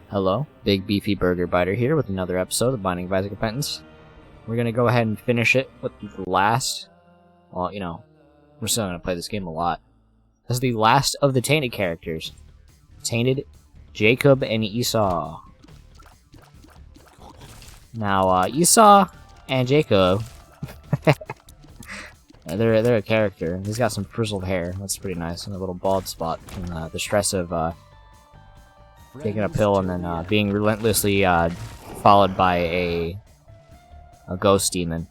Hello, Big Beefy Burger Biter here with another episode of Binding of Isaac Repentance. We're gonna go ahead and finish it with the last... Well, you know, we're still gonna play this game a lot. This is the last of the Tainted characters. Tainted, Jacob, and Esau. Now, Esau and Jacob... they're a character. He's got some frizzled hair. That's pretty nice. And a little bald spot from the stress of... taking a pill and then being relentlessly followed by a ghost demon.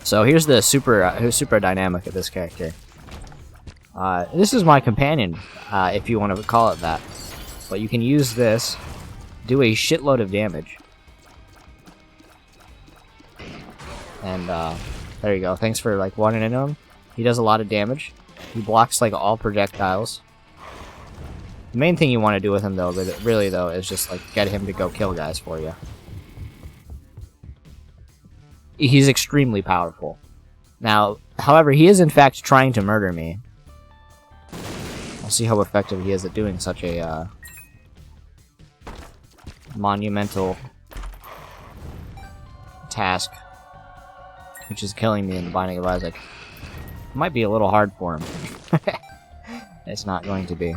So here's the super dynamic of this character. This is my companion, if you want to call it that. But you can use this, do a shitload of damage. And there you go. Thanks for like running into him. He does a lot of damage. He blocks like all projectiles. The main thing you want to do with him though, really though, is just like get him to go kill guys for you. He's extremely powerful. Now, however, he is in fact trying to murder me. I'll see how effective he is at doing such a monumental task, which is killing me in the Binding of Isaac. It might be a little hard for him. It's not going to be.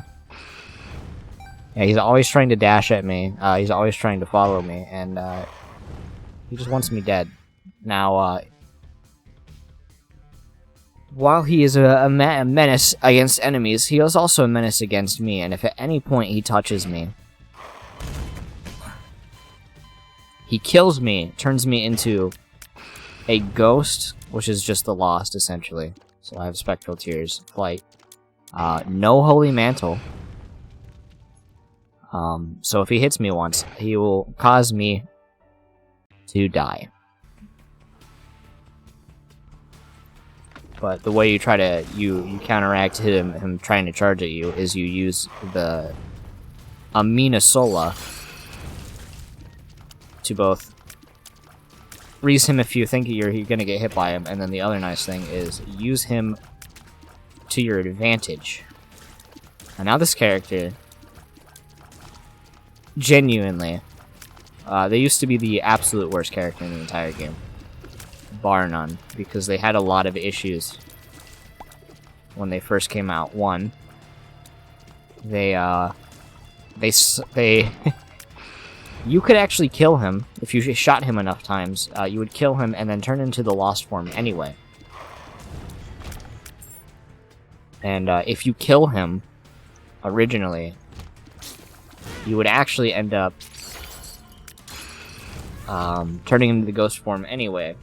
Yeah, he's always trying to dash at me. He's always trying to follow me, and he just wants me dead. Now, while he is a menace against enemies, he is also a menace against me, and if at any point he touches me, he kills me, turns me into a ghost, which is just the Lost, essentially. So I have Spectral Tears, Flight, no Holy Mantle. So if he hits me once, he will cause me to die. But the way you try to, you counteract him trying to charge at you is you use the Amina Sola to both freeze him if you think you're gonna get hit by him, and then the other nice thing is use him to your advantage. And now this character, genuinely, they used to be the absolute worst character in the entire game, bar none, because they had a lot of issues when they first came out. One, they you could actually kill him if you shot him enough times. You would kill him and then turn into the Lost form anyway. And if you kill him originally, you would actually end up turning into the ghost form anyway.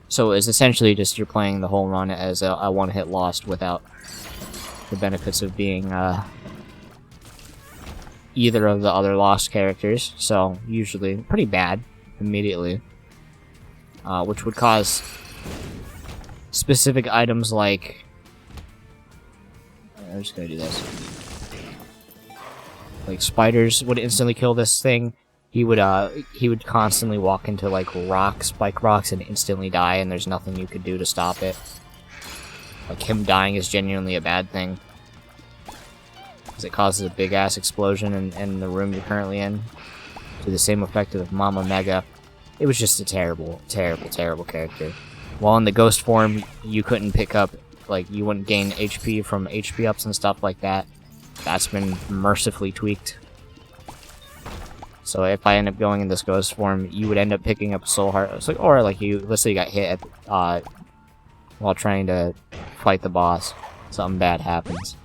So it's essentially just you're playing the whole run as a one-hit Lost without the benefits of being either of the other Lost characters. So usually pretty bad immediately, which would cause specific items like... I'm just gonna do this. Like spiders would instantly kill this thing. He would constantly walk into like spike rocks and instantly die, and there's nothing you could do to stop it. Like him dying is genuinely a bad thing, because it causes a big ass explosion in the room you're currently in, to the same effect of Mama Mega. It was just a terrible, terrible, terrible character. While in the ghost form, you couldn't pick up, like you wouldn't gain HP from HP ups and stuff like that. That's been mercifully tweaked. So if I end up going in this ghost form, you would end up picking up soul heart, or like let's say you got hit at, while trying to fight the boss, something bad happens,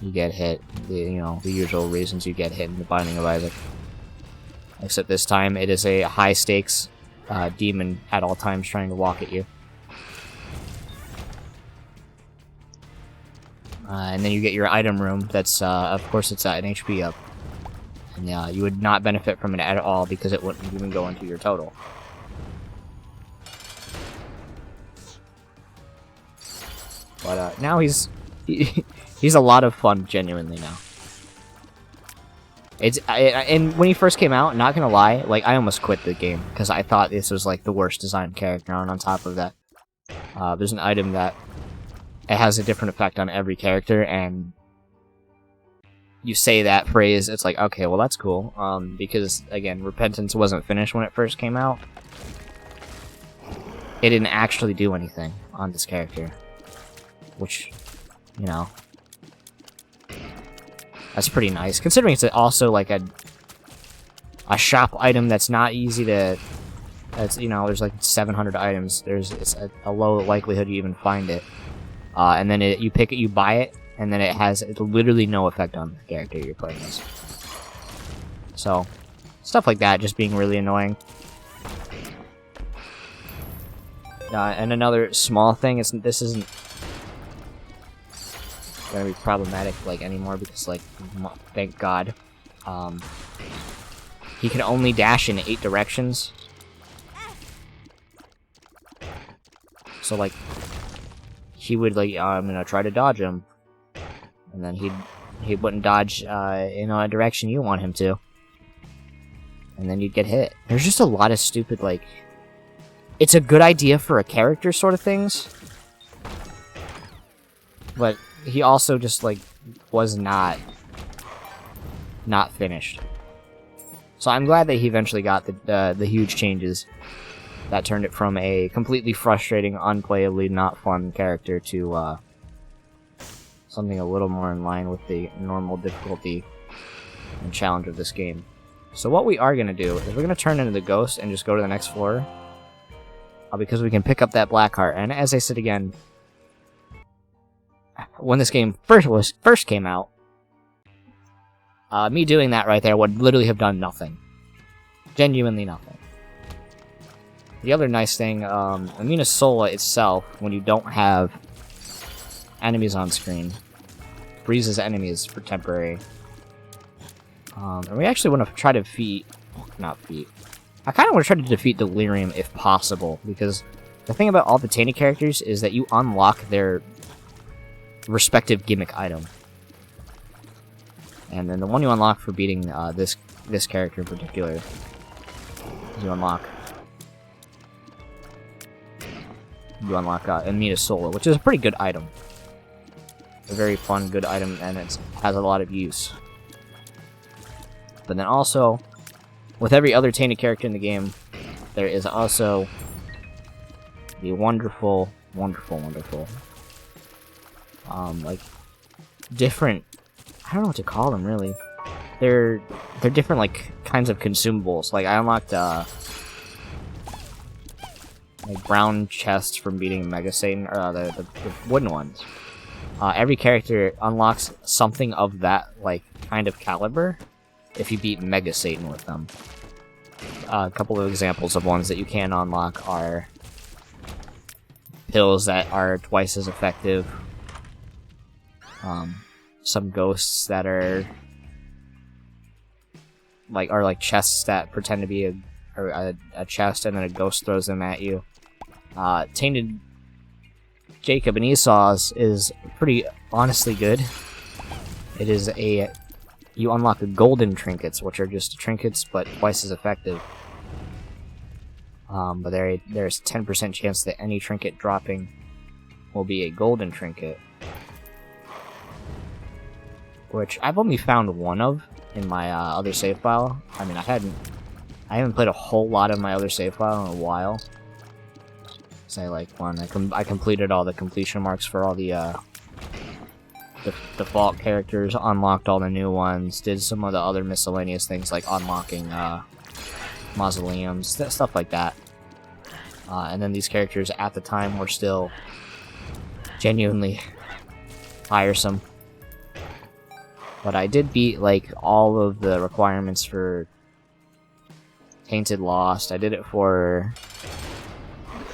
you get hit. The usual reasons you get hit in the Binding of Isaac. Except this time it is a high stakes demon at all times trying to walk at you. And then you get your item room. That's of course it's an HP up. And you would not benefit from it at all because it wouldn't even go into your total. But now he's a lot of fun, genuinely now. And when he first came out, not gonna lie, like I almost quit the game because I thought this was like the worst designed character. And on top of that, there's an item that it has a different effect on every character, and you say that phrase, it's like, okay, well that's cool. Because again, Repentance wasn't finished when it first came out. It didn't actually do anything on this character, which, you know, that's pretty nice considering it's also like a shop item that's not easy to. It's, you know, there's like 700 items. It's a low likelihood you even find it, and then you pick it, you buy it. And then it's literally no effect on the character you're playing as. So, stuff like that just being really annoying. And another small thing is this isn't gonna be problematic like anymore because like thank God, he can only dash in 8 directions. So like he would like I'm gonna try to dodge him. And then he wouldn't dodge in a direction you want him to. And then you'd get hit. There's just a lot of stupid, like... It's a good idea for a character sort of things. But he also just, like, was not finished. So I'm glad that he eventually got the huge changes that turned it from a completely frustrating, unplayably not fun character to, something a little more in line with the normal difficulty and challenge of this game. So what we are going to do is we're going to turn into the ghost and just go to the next floor. Because we can pick up that black heart. And as I said again, when this game first came out, me doing that right there would literally have done nothing. Genuinely nothing. The other nice thing, Amina Sola itself, when you don't have enemies on screen, freezes enemies for temporary. And we actually want to try to defeat... Not defeat. I kind of want to try to defeat Delirium if possible, because the thing about all the Tainted characters is that you unlock their respective gimmick item. And then the one you unlock for beating this character in particular is you unlock Amina Sola, which is a pretty good item. A very fun, good item, and it has a lot of use. But then also, with every other Tainted character in the game, there is also the wonderful, like, different... I don't know what to call them, really. They're different, like, kinds of consumables. Like, I unlocked, like, brown chests from beating Mega Satan, or the wooden ones. Every character unlocks something of that, like, kind of caliber if you beat Mega Satan with them. A couple of examples of ones that you can unlock are pills that are twice as effective, some ghosts that are like chests that pretend to be a chest and then a ghost throws them at you. Tainted Jacob and Esau's is pretty honestly good. It is you unlock golden trinkets, which are just trinkets but twice as effective. But there's 10% chance that any trinket dropping will be a golden trinket, which I've only found one of in my other save file. I mean, I haven't played a whole lot of my other save file in a while. Say like when I completed all the completion marks for all the default characters, unlocked all the new ones, did some of the other miscellaneous things like unlocking mausoleums, stuff like that. And then these characters at the time were still genuinely tiresome. But I did beat like all of the requirements for Tainted Lost. I did it for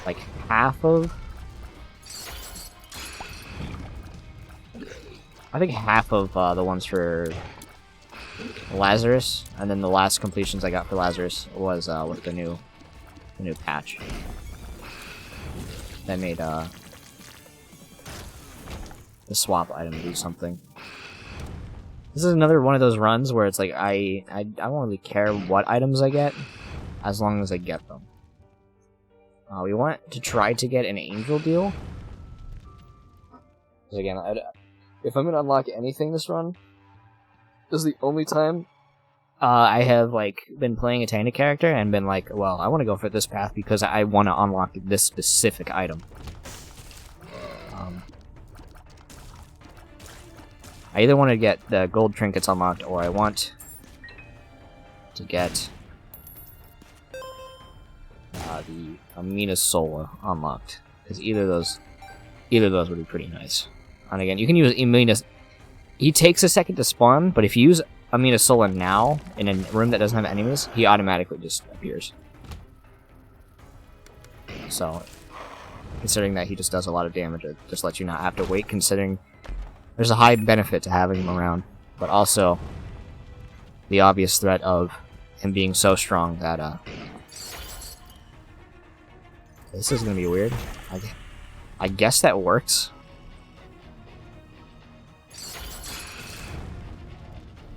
like half of... I think half of the ones for Lazarus, and then the last completions I got for Lazarus was with the new patch that made the swap item do something. This is another one of those runs where it's like I don't really care what items I get as long as I get them. We want to try to get an angel deal. Because again, if I'm going to unlock anything this run, This is the only time I have like been playing a Tainted character and been like, well, I want to go for this path because I want to unlock this specific item. I either want to get the gold trinkets unlocked, or I want to get the Amina Sola unlocked, because either of those would be pretty nice. And again, you can use Amina. He takes a second to spawn, but if you use Amina Sola now in a room that doesn't have enemies, he automatically just appears. So, considering that he just does a lot of damage, it just lets you not have to wait, considering there's a high benefit to having him around, but also the obvious threat of him being so strong that, this is gonna be weird. I guess that works.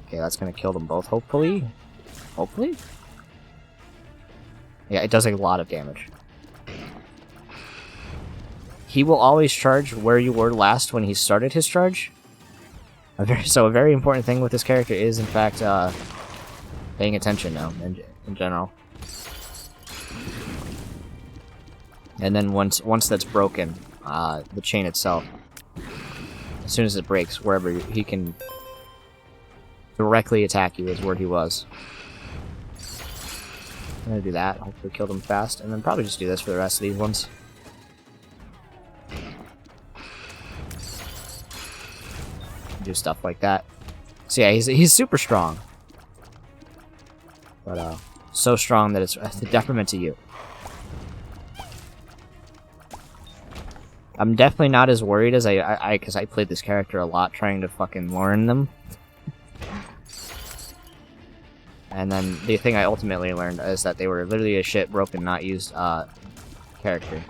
Okay, that's gonna kill them both, hopefully. Hopefully? Yeah, it does a lot of damage. He will always charge where you were last when he started his charge. So a very important thing with this character is, in fact, paying attention now, in general. And then once that's broken, the chain itself, as soon as it breaks, wherever he can directly attack you is where he was. I'm gonna do that, hopefully kill them fast, and then probably just do this for the rest of these ones. Do stuff like that. So yeah, he's super strong. But, so strong that it's a detriment to you. I'm definitely not as worried as because I played this character a lot trying to fucking learn them. And then the thing I ultimately learned is that they were literally a shit, broken, not used, character.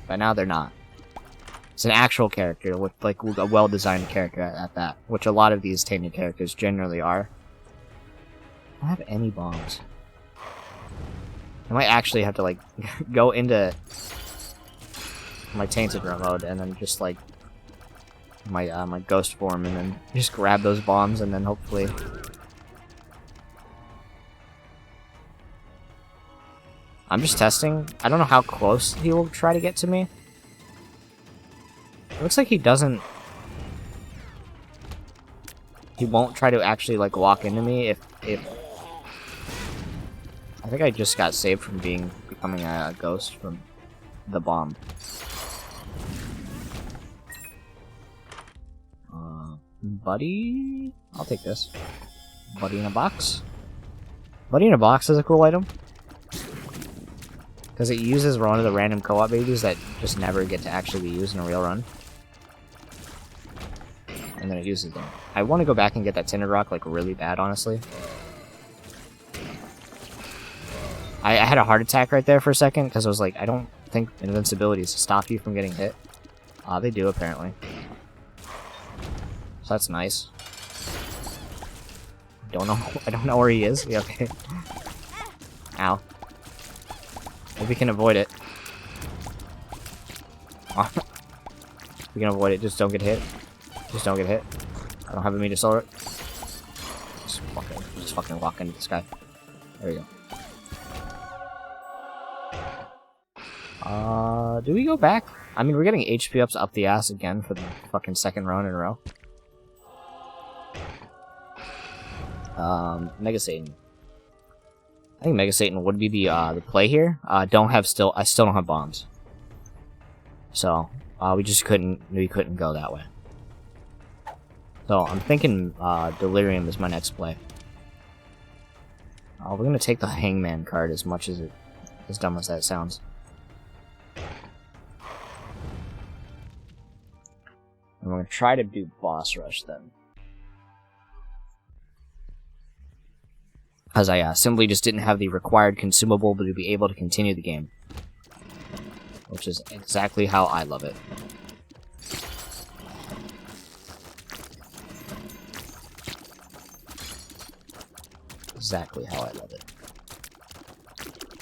But now they're not. It's an actual character with, like, a well-designed character at that, which a lot of these Tainted characters generally are. I don't have any bombs. I might actually have to, like, go into my Tainted mode and then just, like, my ghost form and then just grab those bombs and then hopefully... I'm just testing. I don't know how close he will try to get to me. It looks like he doesn't... He won't try to actually, like, walk into me if... I think I just got saved from becoming a ghost from the bomb. Buddy? I'll take this. Buddy in a box? Buddy in a box is a cool item. Because it uses one of the random co-op babies that just never get to actually be used in a real run. And then it uses them. I want to go back and get that Tinted Rock, like, really bad, honestly. I had a heart attack right there for a second, because I was like, I don't think invincibilities stop you from getting hit. They do, apparently. So that's nice. I don't know where he is. Yeah, okay. Ow. If we can avoid it. We can avoid it, just don't get hit. Just don't get hit. I don't have a meter solar. Just fucking walk into this guy. There we go. Do we go back? I mean, we're getting HP ups up the ass again for the fucking second run in a row. Mega Satan. I think Mega Satan would be the play here. I still don't have bombs. So, we couldn't go that way. So, I'm thinking, Delirium is my next play. We're gonna take the Hangman card as dumb as that sounds. And we're gonna try to do Boss Rush then. Because I simply just didn't have the required consumable to be able to continue the game. Which is exactly how I love it. Exactly how I love it.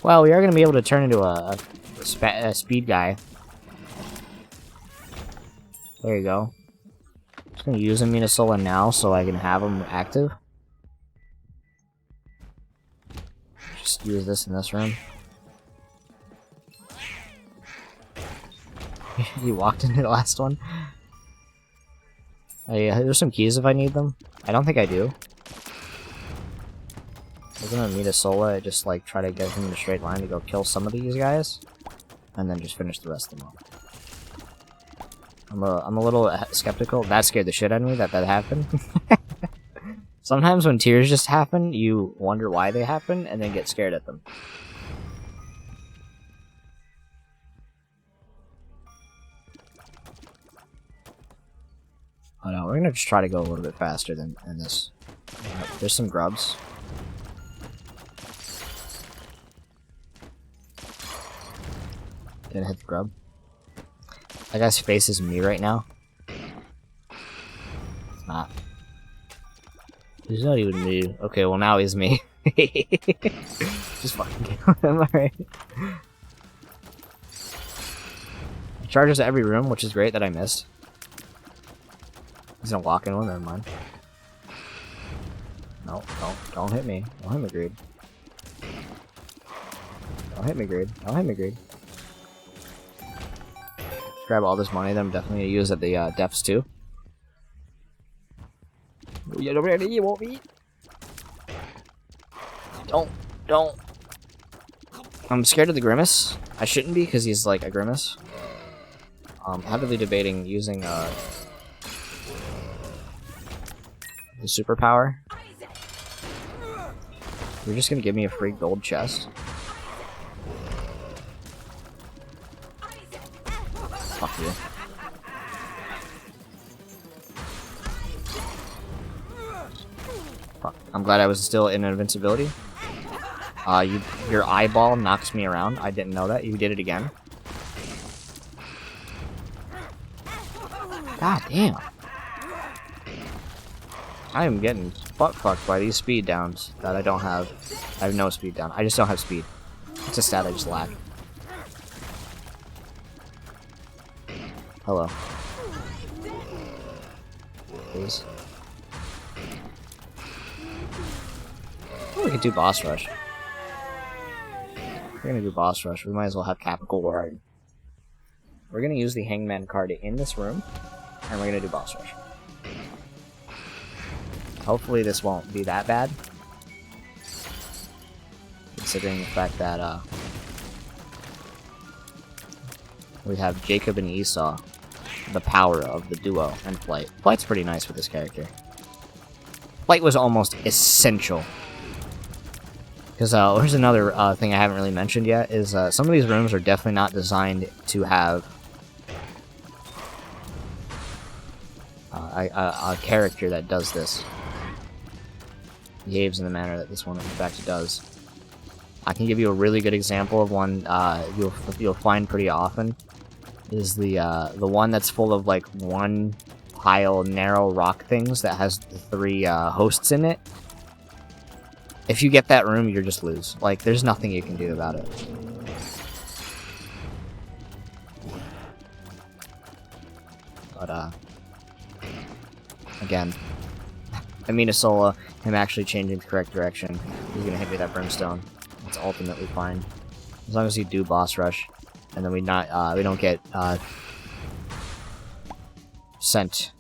Well, we are going to be able to turn into a speed guy. There you go. Just gonna use Amina now so I can have him active. Just use this in this room. He walked into the last one. There's some keys if I need them. I don't think I do. We're gonna meet a Sola and just like try to get him in a straight line to go kill some of these guys, and then just finish the rest of them off. I'm a little skeptical. That scared the shit out of me that happened. Sometimes when tears just happen, you wonder why they happen, and then get scared at them. Oh no, we're gonna just try to go a little bit faster than this. There's some grubs. Didn't hit the grub. That guy's face is me right now. It's not. He's not even me. Okay, well now he's me. Just fucking kill him, alright. Charges every room, which is great that I missed. He's gonna walk in one, never mind. No, don't hit me. Don't hit me, Greed. Don't hit me, Greed. Don't hit me, Greed. Grab all this money that I'm definitely gonna use at the depths too. Don't. I'm scared of the Grimace. I shouldn't be because he's like a Grimace. Heavily debating using the superpower. You're just gonna give me a free gold chest. Fuck you. Fuck. I'm glad I was still in invincibility. Your eyeball knocks me around. I didn't know that. You did it again. God damn. I am getting butt-fucked by these speed downs that I don't have. I have no speed down. I just don't have speed. It's a stat I just lack. Hello. Please. Oh, we could do boss rush. We're gonna do boss rush. We might as well have Capital Ward. We're gonna use the Hangman card in this room, and we're gonna do boss rush. Hopefully this won't be that bad, considering the fact that we have Jacob and Esau, the power of the duo, and Flight. Flight's pretty nice with this character. Flight was almost essential. Because there's another thing I haven't really mentioned yet, is some of these rooms are definitely not designed to have a character that does this. Behaves in the manner that this one in fact does. I can give you a really good example of one you'll find pretty often. Is the one that's full of like one pile narrow rock things that has the 3 hosts in it. If you get that room, you just lose. Like, there's nothing you can do about it. But again, Aminasola, him actually changing the correct direction. He's gonna hit me with that brimstone. It's ultimately fine. As long as you do boss rush, and then we don't get sent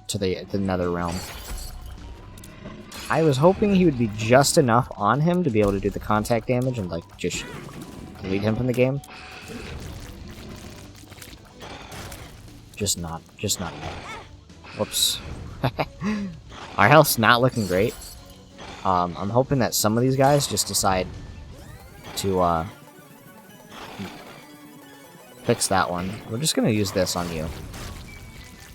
to the nether realm. I was hoping he would be just enough on him to be able to do the contact damage and like just delete him from the game. Just not enough. Whoops. Our health's not looking great. I'm hoping that some of these guys just decide to fix that one. We're just gonna use this on you.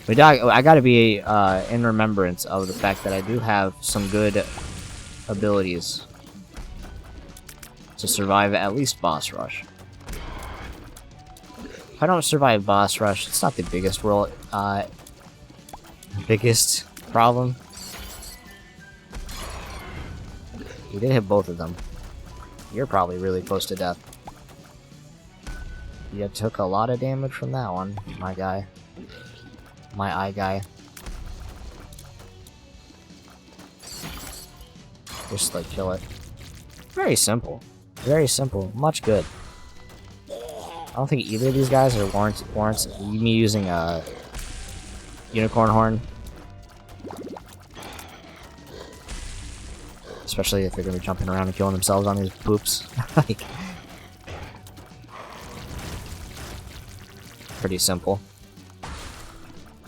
I gotta be in remembrance of the fact that I do have some good abilities to survive at least boss rush. If I don't survive boss rush, it's not the biggest biggest problem. You did hit both of them. You're probably really close to death. You took a lot of damage from that one, my guy. My eye guy. Just, like, kill it. Very simple. Very simple. Much good. I don't think either of these guys are warrants me using a unicorn horn. Especially if they're gonna be jumping around and killing themselves on these poops. Like, pretty simple.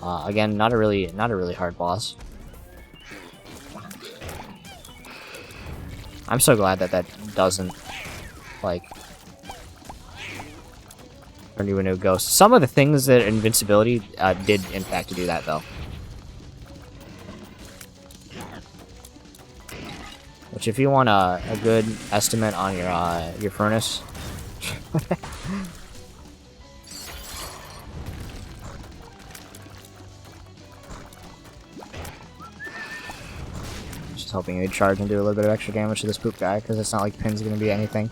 Again, not a really hard boss. I'm so glad that that doesn't, like, turn you into a ghost. Some of the things that invincibility did, in fact, do that, though. Which, if you want a good estimate on your furnace, just hoping you'd charge and do a little bit of extra damage to this poop guy, because it's not like Pin's gonna be anything. In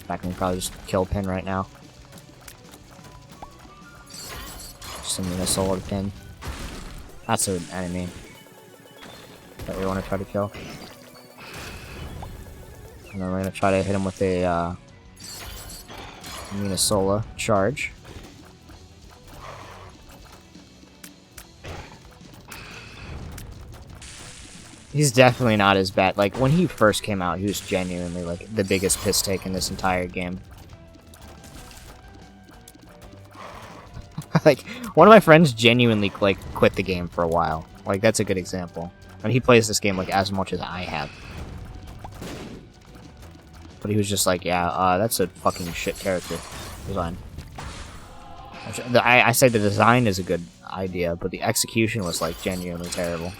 fact, I can probably just kill Pin right now. Just a solo Pin. That's an enemy that we want to try to kill. And then we're going to try to hit him with a Minasola charge. He's definitely not as bad. Like, when he first came out, he was genuinely, like, the biggest piss take in this entire game. Like, one of my friends genuinely, like, quit the game for a while. Like, that's a good example. And he plays this game, like, as much as I have. But he was just like, yeah, that's a fucking shit character design. I say the design is a good idea, but the execution was, like, genuinely terrible.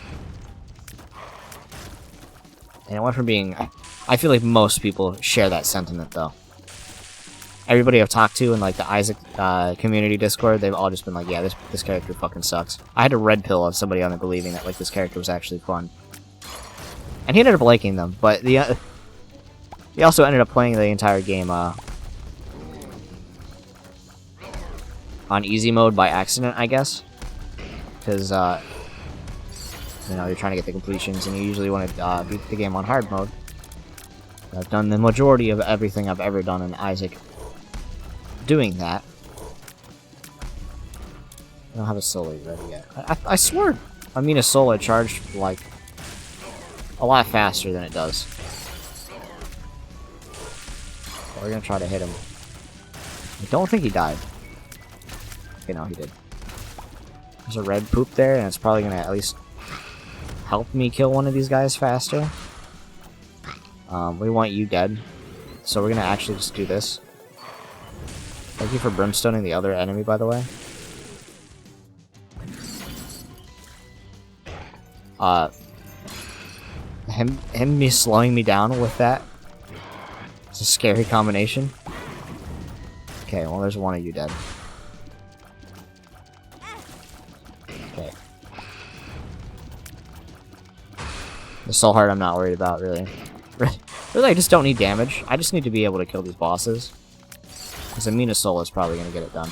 And it went from being... I feel like most people share that sentiment, though. Everybody I've talked to in, like, the Isaac community Discord, they've all just been like, yeah, this character fucking sucks. I had to red pill on somebody on it believing that, like, this character was actually fun. And he ended up liking them, but he also ended up playing the entire game on easy mode by accident, I guess. Because, you know, you're trying to get the completions, and you usually want to beat the game on hard mode. I've done the majority of everything I've ever done in Isaac doing that. I don't have a Sola ready yet. I swear Minasola charged, like, a lot faster than it does. But we're gonna try to hit him. I don't think he died. Okay, no, he did. There's a red poop there, and it's probably gonna at least help me kill one of these guys faster. We want you dead, so we're gonna actually just do this. Thank you for brimstoning the other enemy, by the way. Him slowing me down with that. It's a scary combination. Okay, well, there's one of you dead. Okay. The soul heart I'm not worried about, really. Really, I just don't need damage. I just need to be able to kill these bosses. Because a Minasola is probably going to get it done.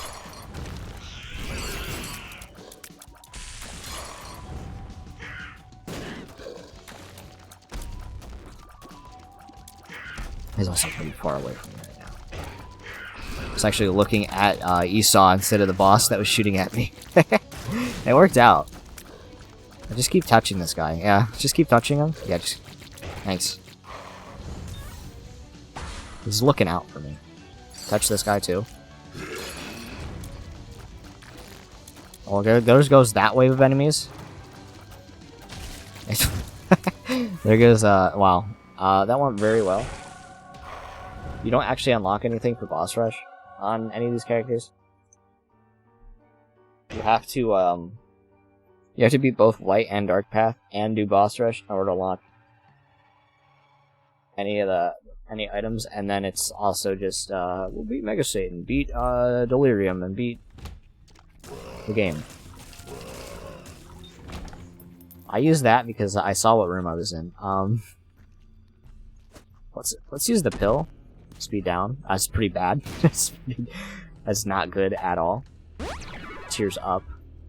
He's also pretty far away from me right now. I was actually looking at Esau instead of the boss that was shooting at me. It worked out. I just keep touching this guy. Yeah, just keep touching him. Yeah, just... Thanks. He's looking out for me. Touch this guy too. Oh, there goes that wave of enemies. There goes, wow. That went very well. You don't actually unlock anything for boss rush on any of these characters. You have to beat both light and dark path and do boss rush in order to unlock any items, and then it's also just we'll beat Mega Satan, beat Delirium, and beat the game. I use that because I saw what room I was in. Let's use the pill. Speed down. That's pretty bad. That's not good at all. Tears up.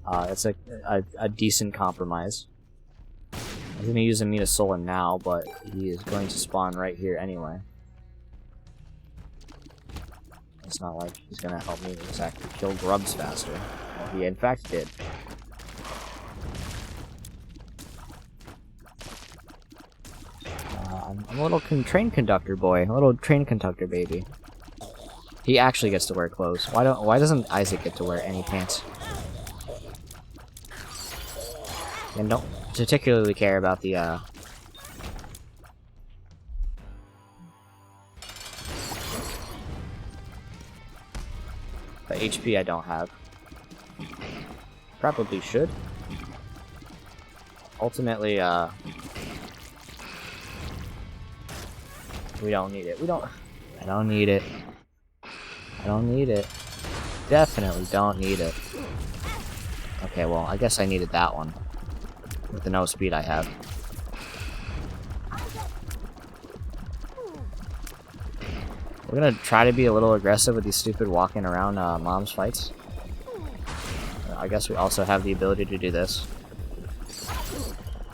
That's a decent compromise. I'm going to use Amina Sola now, but he is going to spawn right here anyway. It's not like he's going to help me exactly kill grubs faster. Well, he in fact did. I'm a little train conductor boy, a little train conductor baby. He actually gets to wear clothes. Why doesn't Isaac get to wear any pants? And don't particularly care about the HP I don't have. Probably should. Ultimately, we don't need it. I don't need it. I don't need it. Definitely don't need it. Okay, well, I guess I needed that one. With the no speed I have. We're gonna try to be a little aggressive with these stupid walking around mom's fights. I guess we also have the ability to do this.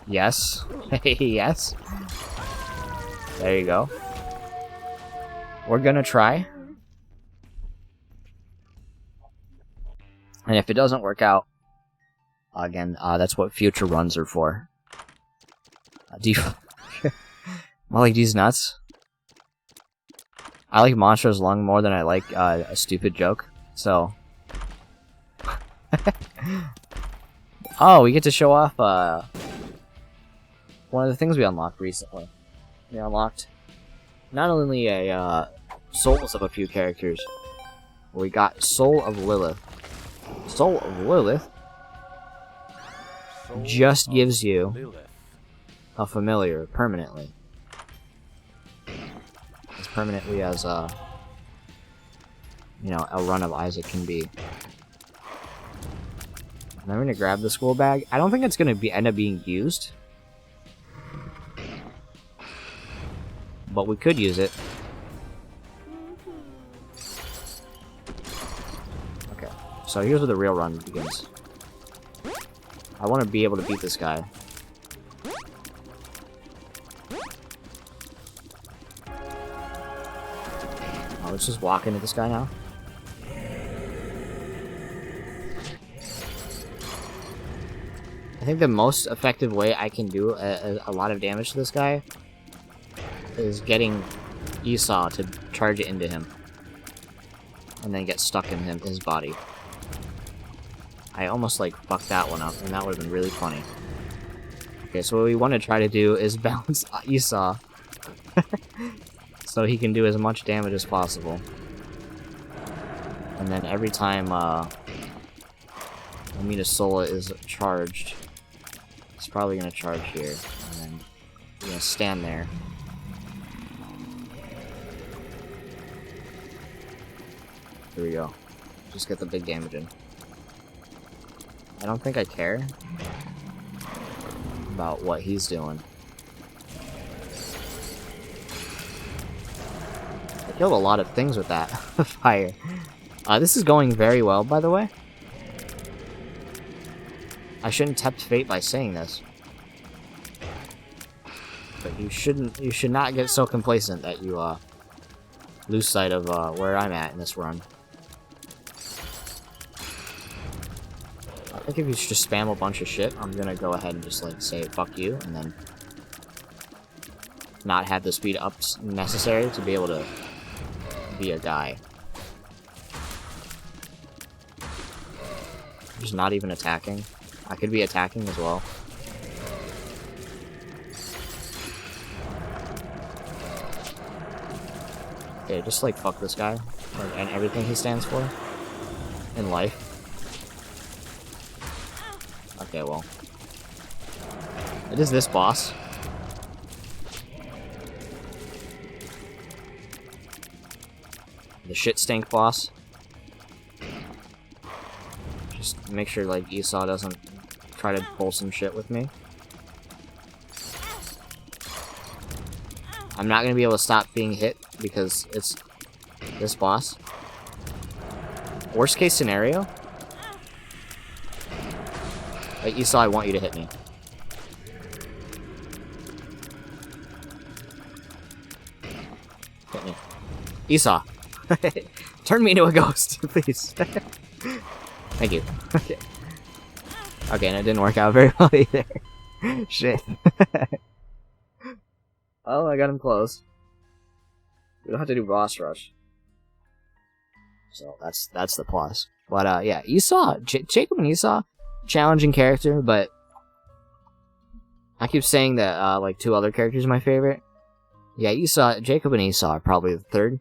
Yes. Yes. There you go. We're gonna try. And if it doesn't work out, again, that's what future runs are for. Molly D's nuts. I like Monster's Lung more than I like a stupid joke, so... Oh, we get to show off one of the things we unlocked recently. We unlocked not only a souls of a few characters, we got Soul of Lilith. Soul of Lilith just gives you a familiar permanently. As permanently as you know, a run of Isaac can be. And I'm gonna grab the school bag. I don't think it's gonna end up being used, but we could use it. Okay, so here's where the real run begins. I want to be able to beat this guy. Oh, let's just walk into this guy now. I think the most effective way I can do a lot of damage to this guy is getting Esau to charge it into him. And then get stuck in his body. I almost, like, fucked that one up, and that would have been really funny. Okay, so what we want to try to do is balance Esau so he can do as much damage as possible. And then every time Amina Sola is charged, he's probably going to charge here. And then we're going to stand there. Here we go. Just get the big damage in. I don't think I care about what he's doing. I killed a lot of things with that fire. This is going very well, by the way. I shouldn't tempt fate by saying this. But you should not get so complacent that you lose sight of where I'm at in this run. I think if you just spam a bunch of shit, I'm gonna go ahead and just, like, say fuck you, and then not have the speed ups necessary to be able to be a guy. Just not even attacking. I could be attacking as well. Okay, just, like, fuck this guy, and everything he stands for in life. Okay, well. It is this boss. The shit stink boss. Just make sure, like, Esau doesn't try to pull some shit with me. I'm not gonna be able to stop being hit because it's this boss. Worst case scenario? Like, Esau, I want you to hit me. Hit me. Esau! Turn me into a ghost, please. Thank you. Okay. Okay, and it didn't work out very well either. Shit. Oh, I got him close. We don't have to do boss rush. So that's the plus. But yeah, Esau, Jacob and Esau, challenging character, but I keep saying that like 2 other characters are my favorite. Yeah, Esau, Jacob and Esau are probably the 3rd.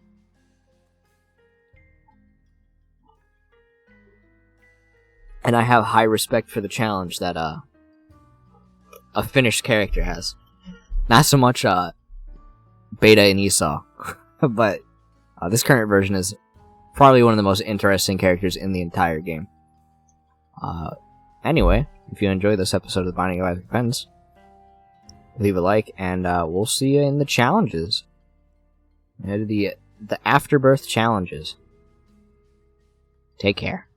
And I have high respect for the challenge that a finished character has. Not so much Beta and Esau, but this current version is probably one of the most interesting characters in the entire game. Anyway, if you enjoyed this episode of The Binding of Isaac Depends, leave a like, and we'll see you in the challenges. The Afterbirth challenges. Take care.